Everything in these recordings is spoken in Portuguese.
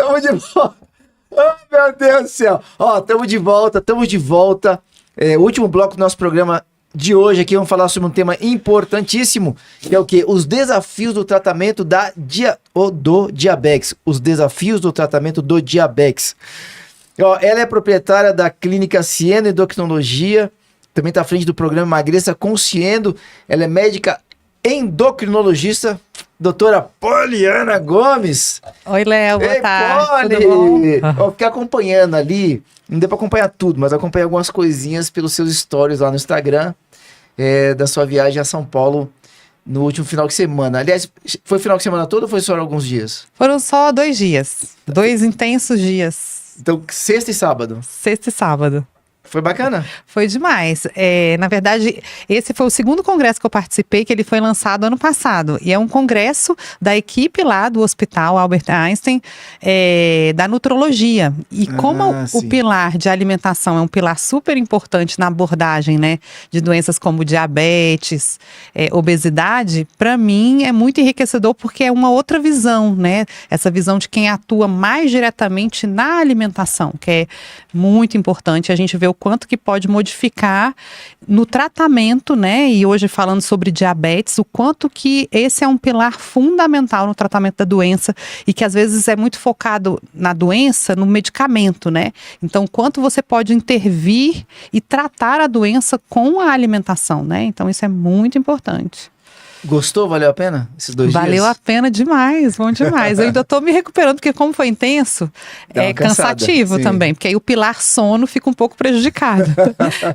Tamo de volta. Oh, meu Deus do céu. Ó, tamo de volta. O último bloco do nosso programa de hoje aqui, vamos falar sobre um tema importantíssimo, que é o quê? Os desafios do tratamento do diabetes. Os desafios do tratamento do diabetes. Ó, ela é proprietária da clínica Cieno Endocrinologia, também está à frente do programa Emagreça com Cieno. Ela é médica endocrinologista, doutora Poliana Gomes. Oi, Léo, boa tarde, Poli! tudo bom? Eu fiquei acompanhando ali, não deu para acompanhar tudo, mas acompanhei algumas coisinhas pelos seus stories lá no Instagram, da sua viagem a São Paulo no último final de semana. Aliás, foi final de semana todo ou foi só alguns dias? Foram só 2 dias, 2 intensos dias. Então, sexta e sábado. Sexta e sábado. Foi bacana? Foi demais. Na verdade, esse foi o segundo congresso que eu participei, que ele foi lançado ano passado. E é um congresso da equipe lá do Hospital Albert Einstein, da nutrologia. E como o pilar de alimentação é um pilar super importante na abordagem, né, de doenças como diabetes, obesidade, para mim é muito enriquecedor porque é uma outra visão, né? Essa visão de quem atua mais diretamente na alimentação, que é muito importante. A gente vê o quanto que pode modificar no tratamento, né? E hoje falando sobre diabetes, o quanto que esse é um pilar fundamental no tratamento da doença e que às vezes é muito focado na doença, no medicamento, né? Então, quanto você pode intervir e tratar a doença com a alimentação, né? Então, isso é muito importante. Gostou? Valeu a pena esses 2 dias? Valeu a pena demais, bom demais. Eu ainda tô me recuperando, porque como foi intenso, é cansativo também. Porque aí o pilar sono fica um pouco prejudicado.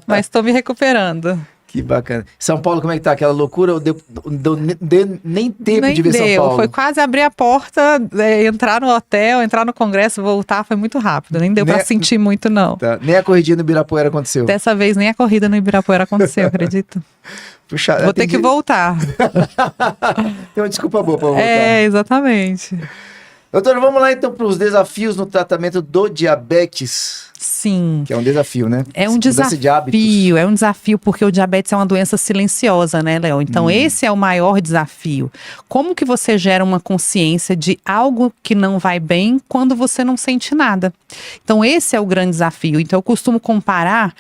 Mas tô me recuperando. Que bacana. São Paulo, como é que tá? Aquela loucura? Deu nem tempo de ver São Paulo? Foi quase abrir a porta, entrar no hotel, entrar no congresso, voltar, foi muito rápido. Nem deu pra sentir muito, não. Tá. Nem a corridinha no Ibirapuera aconteceu? Dessa vez nem a corrida no Ibirapuera aconteceu, acredito. Puxa, vou ter que voltar. Tem uma desculpa boa pra voltar. Exatamente. Doutora, vamos lá então para os desafios no tratamento do diabetes. Sim. Que é um desafio, né? É um desafio porque o diabetes é uma doença silenciosa, né, Léo? Então esse é o maior desafio. Como que você gera uma consciência de algo que não vai bem quando você não sente nada? Então esse é o grande desafio. Então eu costumo comparar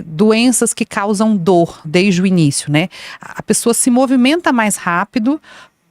doenças que causam dor desde o início, né? A pessoa se movimenta mais rápido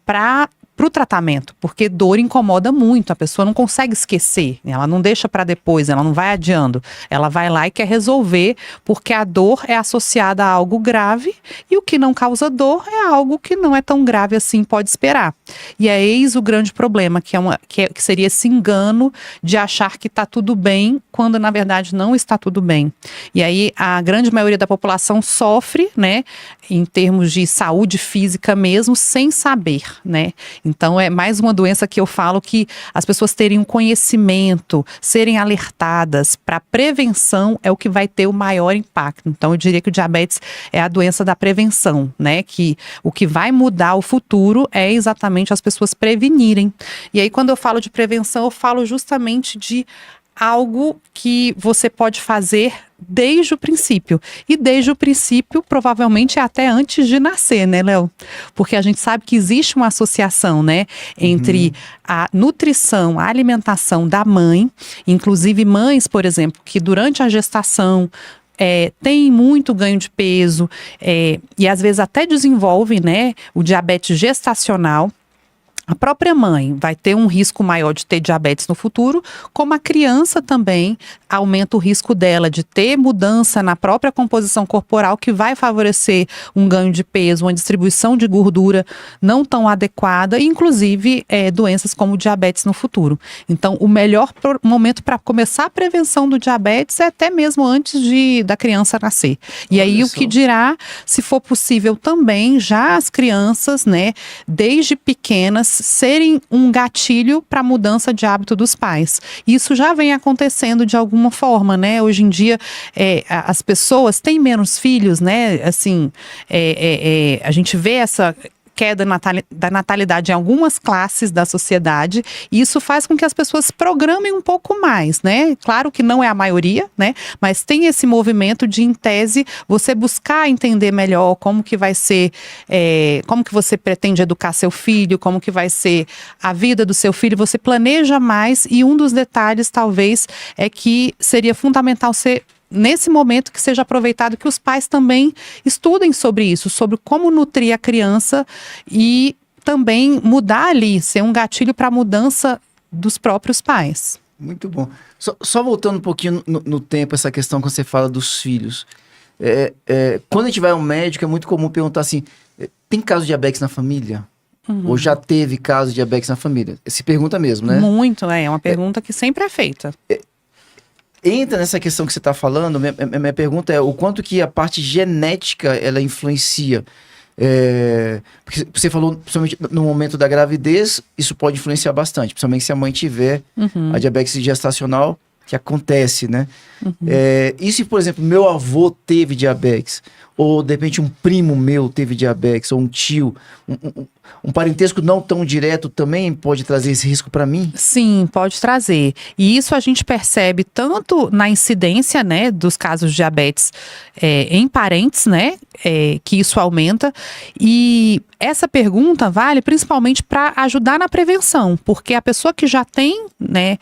para o tratamento, porque dor incomoda muito, a pessoa não consegue esquecer, ela não deixa para depois, ela não vai adiando, ela vai lá e quer resolver, porque a dor é associada a algo grave e o que não causa dor é algo que não é tão grave assim, pode esperar. E é eis o grande problema, que seria esse engano de achar que está tudo bem, quando na verdade não está tudo bem. E aí a grande maioria da população sofre, né, em termos de saúde física mesmo, sem saber, né? Então é mais uma doença que eu falo que as pessoas terem um conhecimento, serem alertadas para prevenção é o que vai ter o maior impacto. Então eu diria que o diabetes é a doença da prevenção, né? Que o que vai mudar o futuro é exatamente as pessoas prevenirem. E aí quando eu falo de prevenção, eu falo justamente de algo que você pode fazer desde o princípio. E desde o princípio, provavelmente, é até antes de nascer, né, Léo? Porque a gente sabe que existe uma associação, né, entre a nutrição, a alimentação da mãe, inclusive mães, por exemplo, que durante a gestação tem muito ganho de peso e às vezes até desenvolve, né, o diabetes gestacional. A própria mãe vai ter um risco maior de ter diabetes no futuro, como a criança também aumenta o risco dela de ter mudança na própria composição corporal que vai favorecer um ganho de peso, uma distribuição de gordura não tão adequada, e inclusive doenças como diabetes no futuro. Então, o melhor momento para começar a prevenção do diabetes é até mesmo antes da criança nascer. E aí, o que dirá, se for possível também, já as crianças, né, desde pequenas, serem um gatilho para a mudança de hábito dos pais. Isso já vem acontecendo de alguma forma, né? Hoje em dia, as pessoas têm menos filhos, né? Assim, a gente vê queda da natalidade em algumas classes da sociedade, e isso faz com que as pessoas programem um pouco mais, né? Claro que não é a maioria, né? Mas tem esse movimento de, em tese, você buscar entender melhor como que vai ser, como que você pretende educar seu filho, como que vai ser a vida do seu filho, você planeja mais, e um dos detalhes, talvez, é que seria fundamental ser nesse momento que seja aproveitado que os pais também estudem sobre isso, sobre como nutrir a criança e também mudar ali, ser um gatilho para a mudança dos próprios pais. Muito bom. Só voltando um pouquinho no tempo, essa questão que você fala dos filhos. Quando a gente vai ao médico, é muito comum perguntar assim, tem caso de diabetes na família? Ou já teve caso de diabetes na família? Se pergunta mesmo, né? Muito, é uma pergunta que sempre é feita. Entra nessa questão que você está falando, minha pergunta é o quanto que a parte genética ela influencia. Porque você falou, principalmente no momento da gravidez, isso pode influenciar bastante, principalmente se a mãe tiver a diabetes gestacional, que acontece, né? E se, por exemplo, meu avô teve diabetes, ou de repente um primo meu teve diabetes, ou um tio, um parentesco não tão direto também pode trazer esse risco para mim? Sim, pode trazer. E isso a gente percebe tanto na incidência, né, dos casos de diabetes em parentes, né, que isso aumenta. E essa pergunta vale principalmente para ajudar na prevenção, porque a pessoa que já tem, né,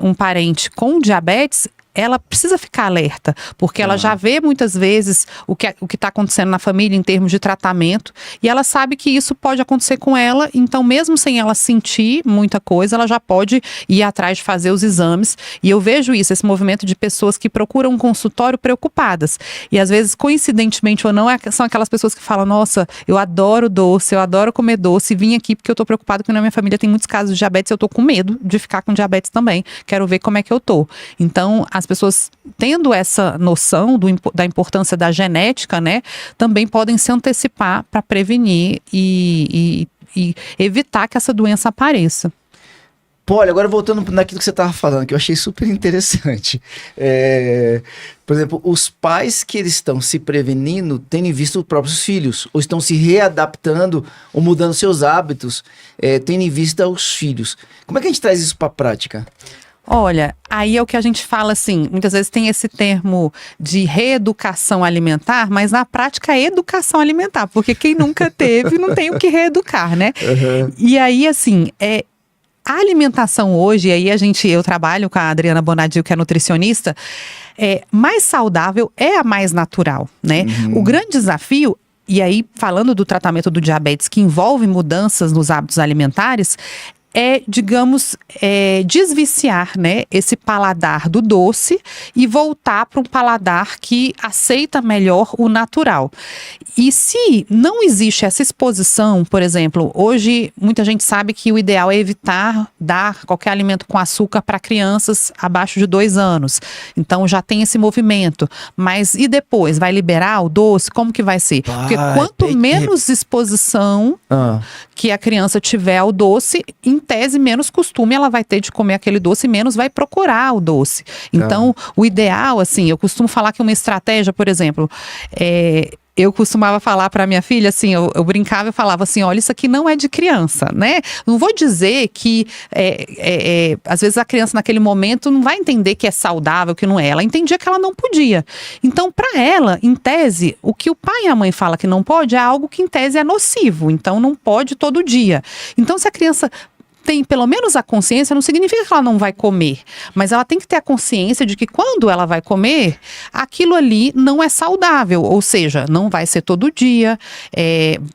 um parente com diabetes, ela precisa ficar alerta, porque ela já vê muitas vezes o que está acontecendo na família em termos de tratamento, e ela sabe que isso pode acontecer com ela, então mesmo sem ela sentir muita coisa, ela já pode ir atrás de fazer os exames, e eu vejo isso, esse movimento de pessoas que procuram um consultório preocupadas, e às vezes, coincidentemente ou não, são aquelas pessoas que falam, nossa, eu adoro doce, eu adoro comer doce, vim aqui porque eu tô preocupada porque na minha família tem muitos casos de diabetes, eu tô com medo de ficar com diabetes também, quero ver como é que eu tô. Então, as pessoas tendo essa noção da importância da genética, né, também podem se antecipar para prevenir e evitar que essa doença apareça. Pô, olha, agora voltando naquilo que você estava falando, que eu achei super interessante. Por exemplo, os pais que eles estão se prevenindo têm visto os próprios filhos, ou estão se readaptando, ou mudando seus hábitos, tendo em vista os filhos. Como é que a gente traz isso para a prática? Olha, aí é o que a gente fala assim, muitas vezes tem esse termo de reeducação alimentar, mas na prática é educação alimentar, porque quem nunca teve não tem o que reeducar, né? E aí, assim, a alimentação hoje, aí eu trabalho com a Adriana Bonadil, que é nutricionista, mais saudável é a mais natural, né? O grande desafio, e aí falando do tratamento do diabetes, que envolve mudanças nos hábitos alimentares, digamos, desviciar, né, esse paladar do doce e voltar para um paladar que aceita melhor o natural. E se não existe essa exposição, por exemplo, hoje muita gente sabe que o ideal é evitar dar qualquer alimento com açúcar para crianças abaixo de 2 anos. Então já tem esse movimento. Mas e depois? Vai liberar o doce? Como que vai ser? Porque quanto menos exposição que a criança tiver ao doce, em tese, menos costume ela vai ter de comer aquele doce, menos vai procurar o doce. Então, o ideal, assim, eu costumo falar que uma estratégia, por exemplo, eu costumava falar para minha filha, assim, eu brincava e falava assim, olha, isso aqui não é de criança, né? Não vou dizer que, às vezes a criança naquele momento não vai entender que é saudável, que não é. Ela entendia que ela não podia. Então, para ela, em tese, o que o pai e a mãe falam que não pode é algo que em tese é nocivo. Então, não pode todo dia. Então, se a criança tem pelo menos a consciência, não significa que ela não vai comer, mas ela tem que ter a consciência de que quando ela vai comer, aquilo ali não é saudável, ou seja, não vai ser todo dia,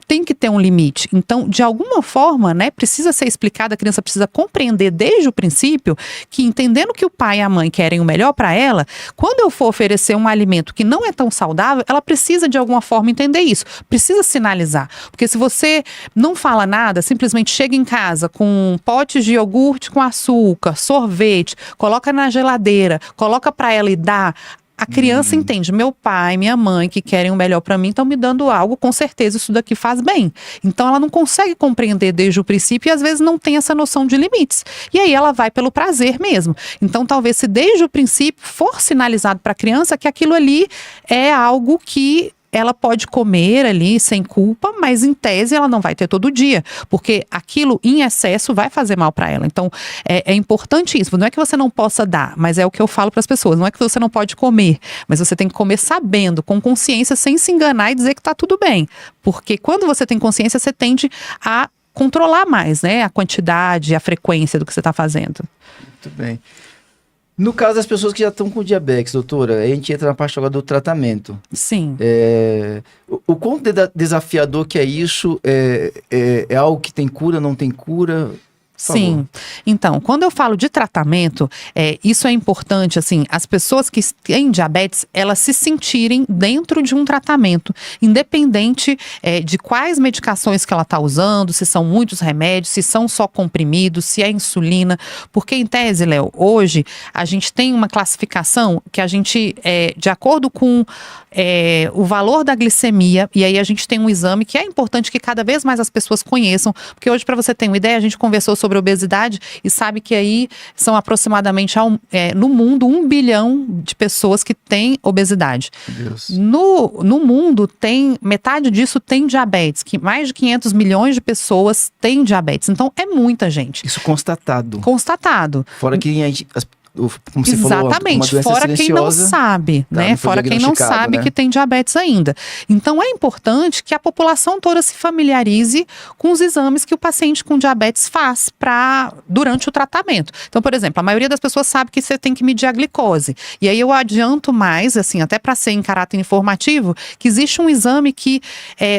tem que ter um limite. Então, de alguma forma, né, precisa ser explicado, a criança precisa compreender desde o princípio que, entendendo que o pai e a mãe querem o melhor para ela, quando eu for oferecer um alimento que não é tão saudável, ela precisa de alguma forma entender isso, precisa sinalizar, porque se você não fala nada, simplesmente chega em casa com potes de iogurte com açúcar, sorvete, coloca na geladeira, coloca para ela e dá. A criança entende, meu pai, minha mãe, que querem o melhor para mim, estão me dando algo, com certeza isso daqui faz bem. Então ela não consegue compreender desde o princípio e às vezes não tem essa noção de limites. E aí ela vai pelo prazer mesmo. Então talvez se desde o princípio for sinalizado para a criança que aquilo ali é algo que ela pode comer ali sem culpa, mas em tese ela não vai ter todo dia, porque aquilo em excesso vai fazer mal para ela. Então, é importante isso. Não é que você não possa dar, mas é o que eu falo para as pessoas. Não é que você não pode comer, mas você tem que comer sabendo, com consciência, sem se enganar e dizer que tá tudo bem. Porque quando você tem consciência, você tende a controlar mais, né? A quantidade, a frequência do que você está fazendo. Muito bem. No caso das pessoas que já estão com diabetes, doutora, a gente entra na parte agora do tratamento. Sim. O quão desafiador que é isso? É algo que tem cura, não tem cura? Sim. Então, quando eu falo de tratamento, isso é importante, assim, as pessoas que têm diabetes, elas se sentirem dentro de um tratamento, independente de quais medicações que ela está usando, se são muitos remédios, se são só comprimidos, se é insulina, porque em tese, Léo, hoje a gente tem uma classificação que a gente, de acordo com o valor da glicemia, e aí a gente tem um exame que é importante que cada vez mais as pessoas conheçam, porque hoje, para você ter uma ideia, a gente conversou sobre obesidade e sabe que aí são aproximadamente no mundo 1 bilhão de pessoas que têm obesidade. Deus. No mundo, metade disso tem diabetes, que mais de 500 milhões de pessoas têm diabetes. Então, é muita gente. Isso constatado. Constatado. Fora que a gente... Como você Exatamente, falou, fora quem não sabe, né? Fora quem não sabe que tem diabetes ainda. Então é importante que a população toda se familiarize com os exames que o paciente com diabetes faz durante o tratamento. Então, por exemplo, a maioria das pessoas sabe que você tem que medir a glicose. E aí eu adianto mais, assim, até para ser em caráter informativo, que existe um exame que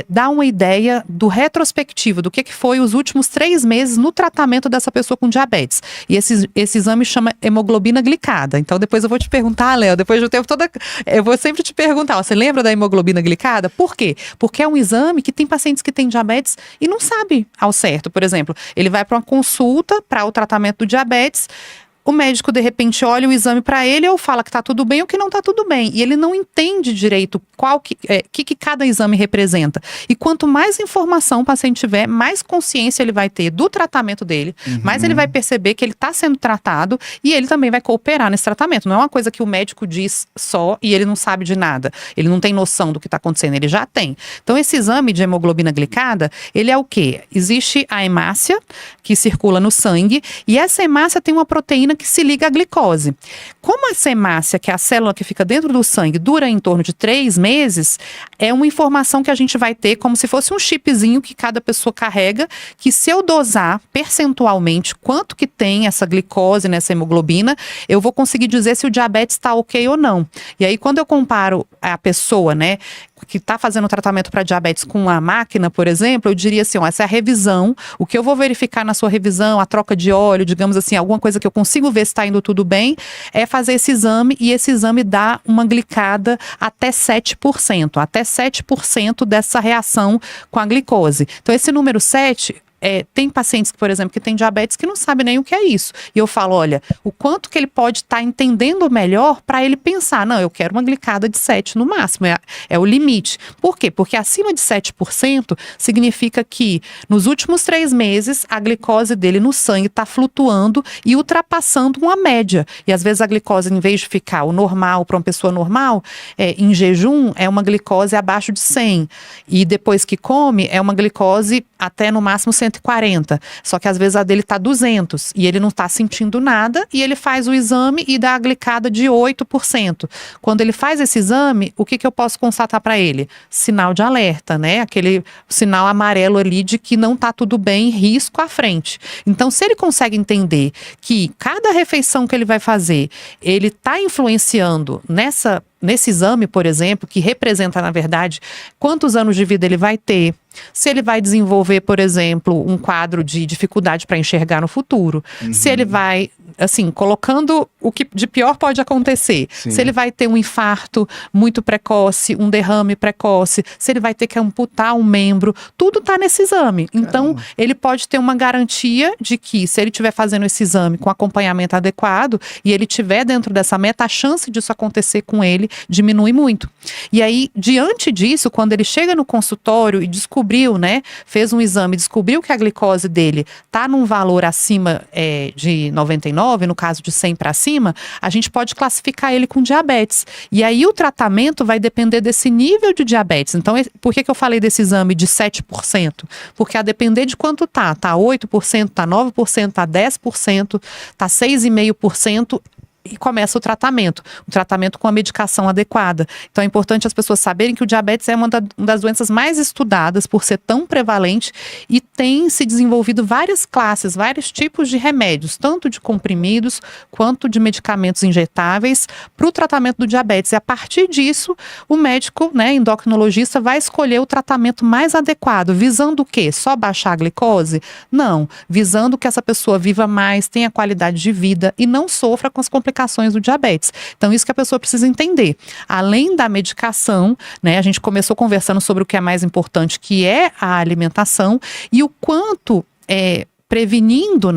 dá uma ideia do retrospectivo, do que foi os últimos 3 meses no tratamento dessa pessoa com diabetes. E esse exame chama hemoglobina glicada. Então depois eu vou te perguntar, Léo, depois do tempo todo, eu vou sempre te perguntar, você lembra da hemoglobina glicada? Por quê? Porque é um exame que tem pacientes que têm diabetes e não sabe ao certo. Por exemplo, ele vai para uma consulta para o tratamento do diabetes, o médico, de repente, olha o exame para ele ou fala que está tudo bem ou que não está tudo bem. E ele não entende direito o que cada exame representa. E quanto mais informação o paciente tiver, mais consciência ele vai ter do tratamento dele, mais ele vai perceber que ele está sendo tratado e ele também vai cooperar nesse tratamento. Não é uma coisa que o médico diz só e ele não sabe de nada. Ele não tem noção do que está acontecendo, ele já tem. Então, esse exame de hemoglobina glicada, ele é o quê? Existe a hemácia, que circula no sangue, e essa hemácia tem uma proteína que se liga à glicose. Como essa hemácia, que é a célula que fica dentro do sangue, dura em torno de 3 meses, é uma informação que a gente vai ter como se fosse um chipzinho que cada pessoa carrega, que se eu dosar percentualmente quanto que tem essa glicose nessa hemoglobina, eu vou conseguir dizer se o diabetes está ok ou não. E aí, quando eu comparo a pessoa, né, que está fazendo tratamento para diabetes com uma máquina, por exemplo, eu diria assim, essa é a revisão, o que eu vou verificar na sua revisão, a troca de óleo, digamos assim, alguma coisa que eu consigo ver se está indo tudo bem, é fazer esse exame, e esse exame dá uma glicada até 7%, até 7% dessa reação com a glicose. Então, esse número 7... tem pacientes, por exemplo, que têm diabetes que não sabem nem o que é isso. E eu falo, olha, o quanto que ele pode estar entendendo melhor para ele pensar, não, eu quero uma glicada de 7 no máximo, é o limite. Por quê? Porque acima de 7% significa que nos últimos 3 meses a glicose dele no sangue está flutuando e ultrapassando uma média. E às vezes a glicose, em vez de ficar o normal para uma pessoa normal, em jejum é uma glicose abaixo de 100. E depois que come, é uma glicose até no máximo 140, só que às vezes a dele está 200 e ele não está sentindo nada e ele faz o exame e dá a glicada de 8%. Quando ele faz esse exame, o que eu posso constatar para ele? Sinal de alerta, né? Aquele sinal amarelo ali de que não está tudo bem, risco à frente. Então, se ele consegue entender que cada refeição que ele vai fazer, ele está influenciando nesse exame, por exemplo, que representa, na verdade, quantos anos de vida ele vai ter, se ele vai desenvolver, por exemplo, um quadro de dificuldade para enxergar no futuro, se ele vai, assim, colocando o que de pior pode acontecer, se ele vai ter um infarto muito precoce, um derrame precoce, se ele vai ter que amputar um membro, tudo está nesse exame. Então, ele pode ter uma garantia de que, se ele estiver fazendo esse exame com acompanhamento adequado e ele estiver dentro dessa meta, a chance disso acontecer com ele diminui muito. E aí, diante disso, quando ele chega no consultório e descobriu, né, fez um exame, descobriu que a glicose dele está num valor acima de 99, no caso de 100 para cima, cima, a gente pode classificar ele com diabetes. E aí o tratamento vai depender desse nível de diabetes. Então, por que eu falei desse exame de 7%? Porque a depender de quanto tá 8%, tá 9%, tá 10%, tá 6,5%, e começa o tratamento com a medicação adequada. Então é importante as pessoas saberem que o diabetes é uma das doenças mais estudadas por ser tão prevalente e tem se desenvolvido várias classes, vários tipos de remédios, tanto de comprimidos quanto de medicamentos injetáveis para o tratamento do diabetes. E a partir disso, o médico, endocrinologista, vai escolher o tratamento mais adequado, visando o quê? Só baixar a glicose? Não, visando que essa pessoa viva mais, tenha qualidade de vida e não sofra com as complicações do diabetes. Então, isso que a pessoa precisa entender. Além da medicação, a gente começou conversando sobre o que é mais importante, que é a alimentação e o quanto prevenindo,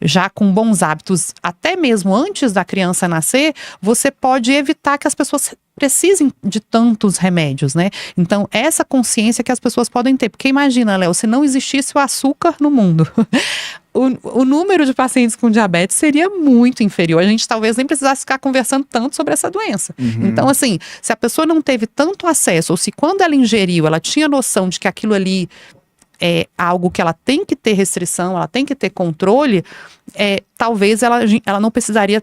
já com bons hábitos, até mesmo antes da criança nascer, você pode evitar que as pessoas precisem de tantos remédios, Então, essa consciência que as pessoas podem ter. Porque imagina, Léo, se não existisse o açúcar no mundo, o número de pacientes com diabetes seria muito inferior. A gente talvez nem precisasse ficar conversando tanto sobre essa doença. Então, assim, se a pessoa não teve tanto acesso, ou se quando ela ingeriu, ela tinha noção de que aquilo ali é algo que ela tem que ter restrição, ela tem que ter controle, talvez ela não precisaria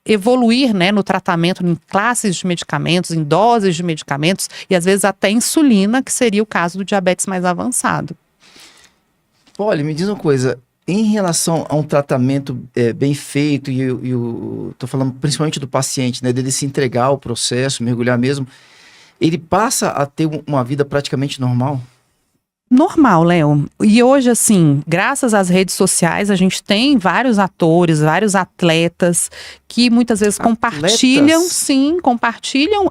evoluir no tratamento, em classes de medicamentos, em doses de medicamentos e às vezes até insulina, que seria o caso do diabetes mais avançado. Olha, me diz uma coisa, em relação a um tratamento bem feito, e eu tô falando principalmente do paciente, dele se entregar ao processo, mergulhar mesmo, ele passa a ter uma vida praticamente normal? Normal, Léo. E hoje, assim, graças às redes sociais, a gente tem vários atores, vários atletas que muitas vezes compartilham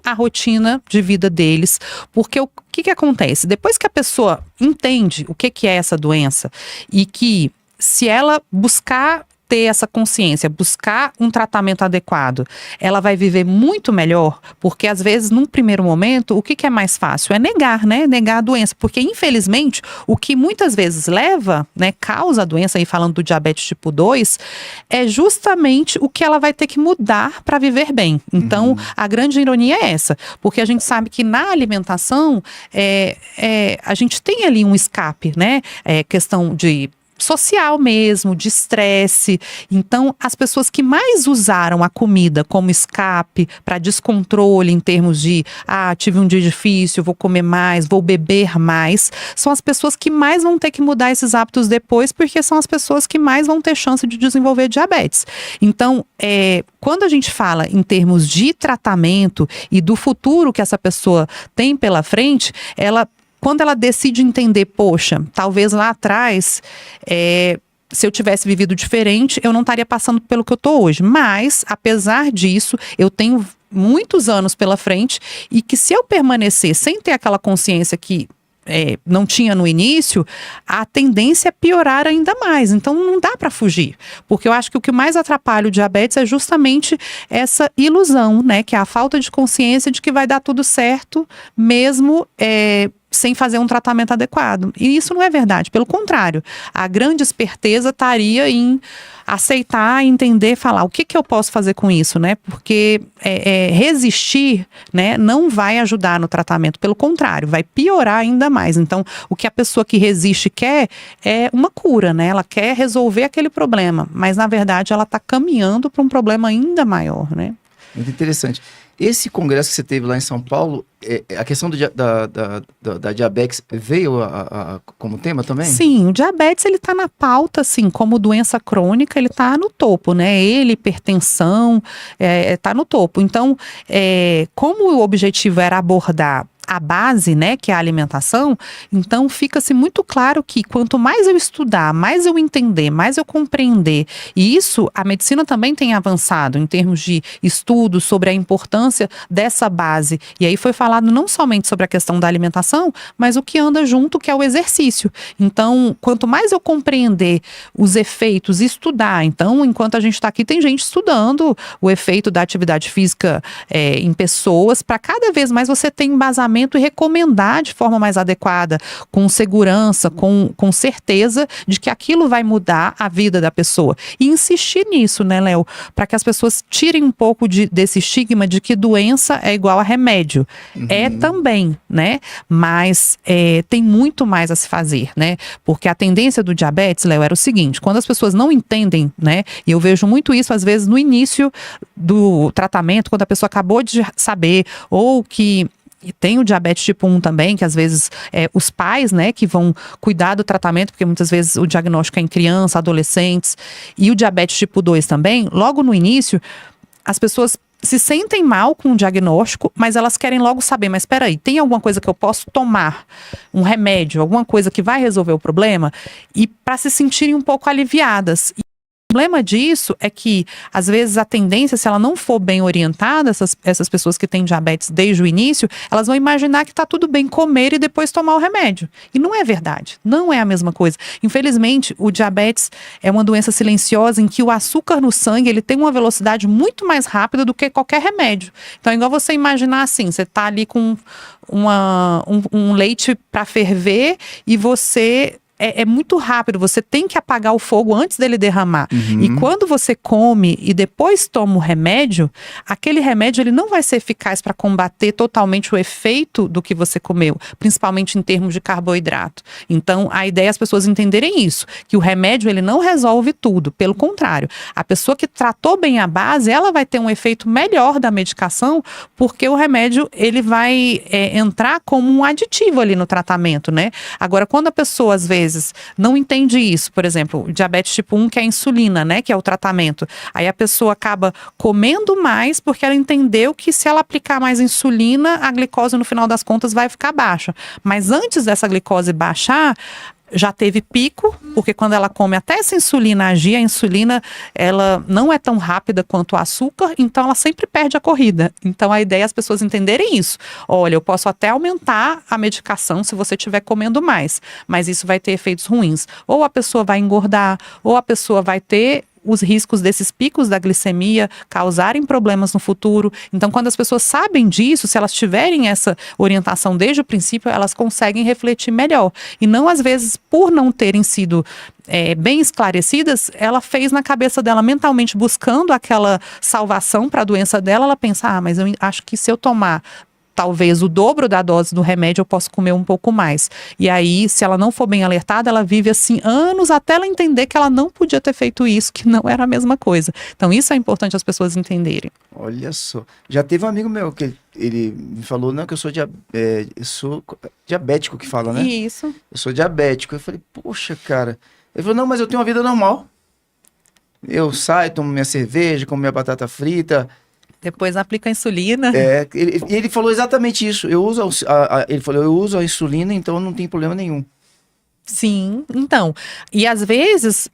a rotina de vida deles. Porque o que acontece? Depois que a pessoa entende o que é essa doença e que se ela buscar ter essa consciência, buscar um tratamento adequado, ela vai viver muito melhor, porque às vezes, num primeiro momento, o que é mais fácil? É negar, negar a doença, porque infelizmente, o que muitas vezes leva, causa a doença, aí falando do diabetes tipo 2, é justamente o que ela vai ter que mudar para viver bem. Então, a grande ironia é essa, porque a gente sabe que na alimentação, a gente tem ali um escape, questão de social mesmo, de estresse. Então, as pessoas que mais usaram a comida como escape para descontrole em termos de tive um dia difícil, vou comer mais, vou beber mais, são as pessoas que mais vão ter que mudar esses hábitos depois, porque são as pessoas que mais vão ter chance de desenvolver diabetes. Então, quando a gente fala em termos de tratamento e do futuro que essa pessoa tem pela frente, quando ela decide entender, poxa, talvez lá atrás, se eu tivesse vivido diferente, eu não estaria passando pelo que eu estou hoje. Mas, apesar disso, eu tenho muitos anos pela frente e que se eu permanecer sem ter aquela consciência que não tinha no início, a tendência é piorar ainda mais. Então, não dá para fugir. Porque eu acho que o que mais atrapalha o diabetes é justamente essa ilusão, que é a falta de consciência de que vai dar tudo certo, mesmo sem fazer um tratamento adequado. E isso não é verdade. Pelo contrário, a grande esperteza estaria em aceitar, entender, falar o que eu posso fazer com isso, Porque resistir, não vai ajudar no tratamento. Pelo contrário, vai piorar ainda mais. Então, o que a pessoa que resiste quer é uma cura, Ela quer resolver aquele problema. Mas, na verdade, ela está caminhando para um problema ainda maior, Muito interessante. Esse congresso que você teve lá em São Paulo, a questão da diabetes veio como tema também? Sim, o diabetes ele está na pauta, assim, como doença crônica, ele está no topo, hipertensão, está no topo. Então, como o objetivo era abordar a base, que é a alimentação, então fica-se muito claro que quanto mais eu estudar, mais eu entender, mais eu compreender, e isso a medicina também tem avançado em termos de estudos sobre a importância dessa base, e aí foi falado não somente sobre a questão da alimentação, mas o que anda junto, que é o exercício. Então, quanto mais eu compreender os efeitos, estudar, então, enquanto a gente está aqui, tem gente estudando o efeito da atividade física em pessoas, para cada vez mais você ter embasamento tratamento e recomendar de forma mais adequada, com segurança, com certeza de que aquilo vai mudar a vida da pessoa. E insistir nisso, né, Léo? Para que as pessoas tirem um pouco desse estigma de que doença é igual a remédio. É também, né? Mas tem muito mais a se fazer, né? Porque a tendência do diabetes, Léo, era o seguinte: quando as pessoas não entendem, né? E eu vejo muito isso, às vezes, no início do tratamento, quando a pessoa acabou de saber, ou que tem o diabetes tipo 1 também, que às vezes os pais, né, que vão cuidar do tratamento, porque muitas vezes o diagnóstico é em criança, adolescentes, e o diabetes tipo 2 também, logo no início, as pessoas se sentem mal com o diagnóstico, mas elas querem logo saber, mas espera aí, tem alguma coisa que eu posso tomar, um remédio, alguma coisa que vai resolver o problema, e para se sentirem um pouco aliviadas. O problema disso é que, às vezes, a tendência, se ela não for bem orientada, essas pessoas que têm diabetes desde o início, elas vão imaginar que está tudo bem comer e depois tomar o remédio. E não é verdade, não é a mesma coisa. Infelizmente, o diabetes é uma doença silenciosa em que o açúcar no sangue ele tem uma velocidade muito mais rápida do que qualquer remédio. Então, é igual você imaginar assim, você está ali com um leite para ferver e você... É muito rápido, você tem que apagar o fogo antes dele derramar. E quando você come e depois toma o remédio, aquele remédio ele não vai ser eficaz para combater totalmente o efeito do que você comeu, principalmente em termos de carboidrato. Então, a ideia é as pessoas entenderem isso, que o remédio ele não resolve tudo, pelo contrário. A pessoa que tratou bem a base, ela vai ter um efeito melhor da medicação, porque o remédio ele vai entrar como um aditivo ali no tratamento, né? Agora, quando a pessoa, às vezes, não entende isso, por exemplo, o diabetes tipo 1, que é a insulina, né, que é o tratamento. Aí a pessoa acaba comendo mais porque ela entendeu que se ela aplicar mais insulina, a glicose no final das contas vai ficar baixa. Mas antes dessa glicose baixar, já teve pico, porque quando ela come até essa insulina agir, a insulina ela não é tão rápida quanto o açúcar, então ela sempre perde a corrida. Então a ideia é as pessoas entenderem isso. Olha, eu posso até aumentar a medicação se você estiver comendo mais, mas isso vai ter efeitos ruins. Ou a pessoa vai engordar, ou a pessoa vai ter os riscos desses picos da glicemia causarem problemas no futuro. Então, quando as pessoas sabem disso, se elas tiverem essa orientação desde o princípio, elas conseguem refletir melhor. E não, às vezes, por não terem sido bem esclarecidas, ela fez na cabeça dela, mentalmente buscando aquela salvação para a doença dela, ela pensa, mas eu acho que se eu tomar talvez o dobro da dose do remédio, eu posso comer um pouco mais. E aí, se ela não for bem alertada, ela vive assim anos até ela entender que ela não podia ter feito isso, que não era a mesma coisa. Então, isso é importante as pessoas entenderem. Olha só. Já teve um amigo meu que ele me falou, não, que eu sou diabético, que fala, né? Isso. Eu sou diabético. Eu falei, poxa, cara. Ele falou, não, mas eu tenho uma vida normal. Eu saio, tomo minha cerveja, como minha batata frita. Depois aplica a insulina. Ele falou exatamente isso. Ele falou, eu uso a insulina, então não tem problema nenhum. Sim, então. E às vezes,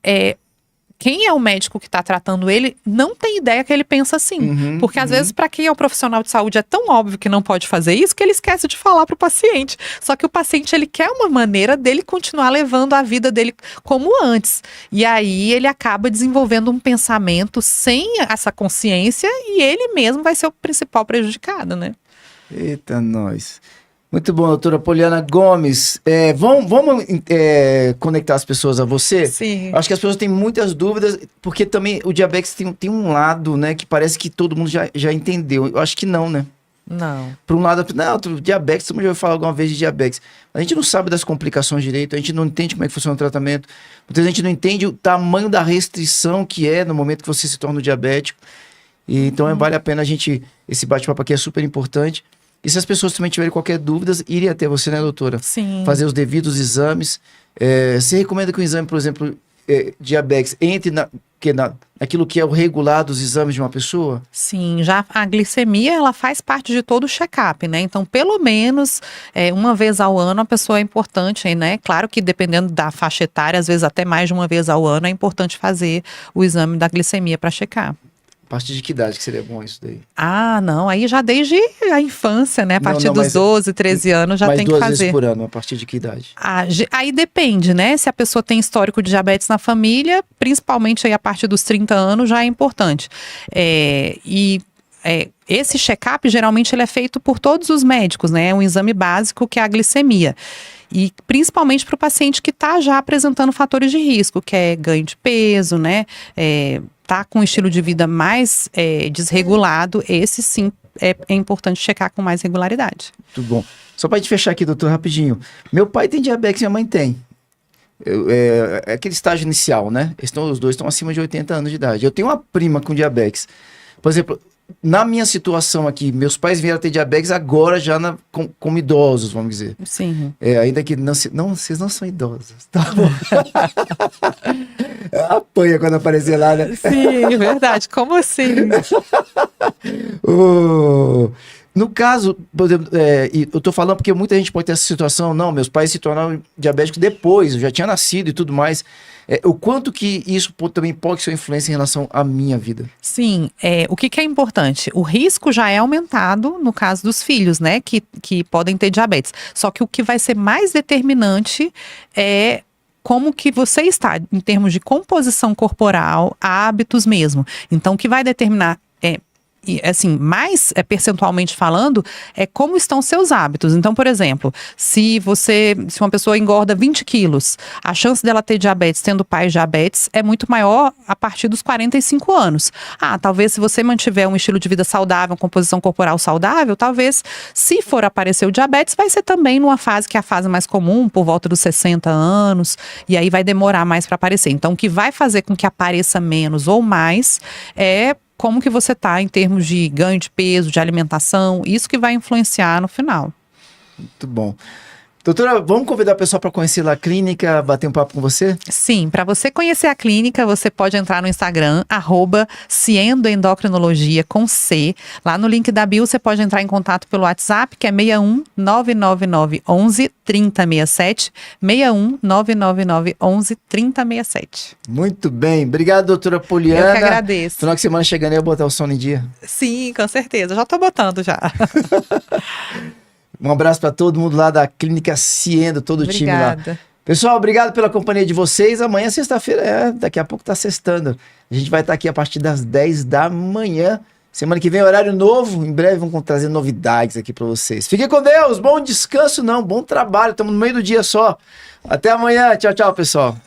quem é o médico que está tratando ele não tem ideia que ele pensa assim. Porque às vezes, para quem é o profissional de saúde, é tão óbvio que não pode fazer isso, que ele esquece de falar para o paciente. Só que o paciente, ele quer uma maneira dele continuar levando a vida dele como antes. E aí, ele acaba desenvolvendo um pensamento sem essa consciência e ele mesmo vai ser o principal prejudicado, né? Eita, nós. Muito bom, doutora Poliana Gomes. Vamos conectar as pessoas a você? Sim. Acho que as pessoas têm muitas dúvidas, porque também o diabetes tem um lado, né, que parece que todo mundo já entendeu. Eu acho que não, né? Não. Por um lado, diabetes, todo mundo já ouviu falar alguma vez de diabetes. A gente não sabe das complicações direito, a gente não entende como é que funciona o tratamento. Muitas vezes a gente não entende o tamanho da restrição que é no momento que você se torna diabético. E, então vale a pena esse bate-papo aqui é super importante. E se as pessoas também tiverem qualquer dúvida, irem até você, né, doutora? Sim. Fazer os devidos exames. Você recomenda que o exame, por exemplo, diabetes, entre naquilo que é o regular dos exames de uma pessoa? Sim, já a glicemia, ela faz parte de todo o check-up, né? Então, pelo menos, uma vez ao ano, a pessoa é importante, né? Claro que dependendo da faixa etária, às vezes até mais de uma vez ao ano, é importante fazer o exame da glicemia para checar. A partir de que idade que seria bom isso daí? Ah, não, aí já desde a infância, né? A partir dos 12, 13 anos já tem que fazer. Mas 2 vezes por ano, a partir de que idade? Aí depende, né? Se a pessoa tem histórico de diabetes na família, principalmente aí a partir dos 30 anos, já é importante. E esse check-up, geralmente, ele é feito por todos os médicos, né? É um exame básico que é a glicemia. E principalmente para o paciente que está já apresentando fatores de risco, que é ganho de peso, né? Tá com um estilo de vida mais desregulado, esse sim é importante checar com mais regularidade. Muito bom. Só para gente fechar aqui, doutor, rapidinho. Meu pai tem diabetes e minha mãe tem. É aquele estágio inicial, né? Os dois estão acima de 80 anos de idade. Eu tenho uma prima com diabetes. Por exemplo, na minha situação aqui, meus pais vieram a ter diabetes agora já como idosos, vamos dizer. Sim. Ainda que não, vocês não são idosos, tá bom? Apanha quando aparecer lá, né? Sim, verdade. Como assim? No caso, por exemplo, eu tô falando porque muita gente pode ter essa situação, não, meus pais se tornaram diabéticos depois, eu já tinha nascido e tudo mais. O quanto que isso também pode ser uma influência em relação à minha vida? Sim, o que é importante? O risco já é aumentado no caso dos filhos, né, que podem ter diabetes. Só que o que vai ser mais determinante é como que você está em termos de composição corporal, hábitos mesmo. Então, o que vai determinar assim, mais percentualmente falando, como estão seus hábitos. Então, por exemplo, se uma pessoa engorda 20 quilos, a chance dela ter diabetes, tendo pai diabetes, é muito maior a partir dos 45 anos. Talvez se você mantiver um estilo de vida saudável, uma composição corporal saudável, talvez, se for aparecer o diabetes, vai ser também numa fase que é a fase mais comum, por volta dos 60 anos, e aí vai demorar mais para aparecer. Então, o que vai fazer com que apareça menos ou mais é como que você está em termos de ganho de peso, de alimentação, isso que vai influenciar no final. Muito bom. Doutora, vamos convidar o pessoal para conhecer lá a clínica, bater um papo com você? Sim, para você conhecer a clínica, você pode entrar no Instagram, @Ciendo Endocrinologia com C. Lá no link da bio, você pode entrar em contato pelo WhatsApp, que é 61 999 11 3067, 61 999 11 3067. Muito bem. Obrigado, doutora Poliana. Eu que agradeço. Final de semana chegando aí, eu vou botar o sono em dia. Sim, com certeza. Já estou botando já. Um abraço para todo mundo lá da Clínica Ciendo, todo o time lá. Obrigada. Pessoal, obrigado pela companhia de vocês. Amanhã, sexta-feira, daqui a pouco tá sextando. A gente vai estar aqui a partir das 10 da manhã. Semana que vem, horário novo. Em breve vamos trazer novidades aqui para vocês. Fiquem com Deus. Bom descanso, bom trabalho. Estamos no meio do dia só. Até amanhã. Tchau, tchau, pessoal.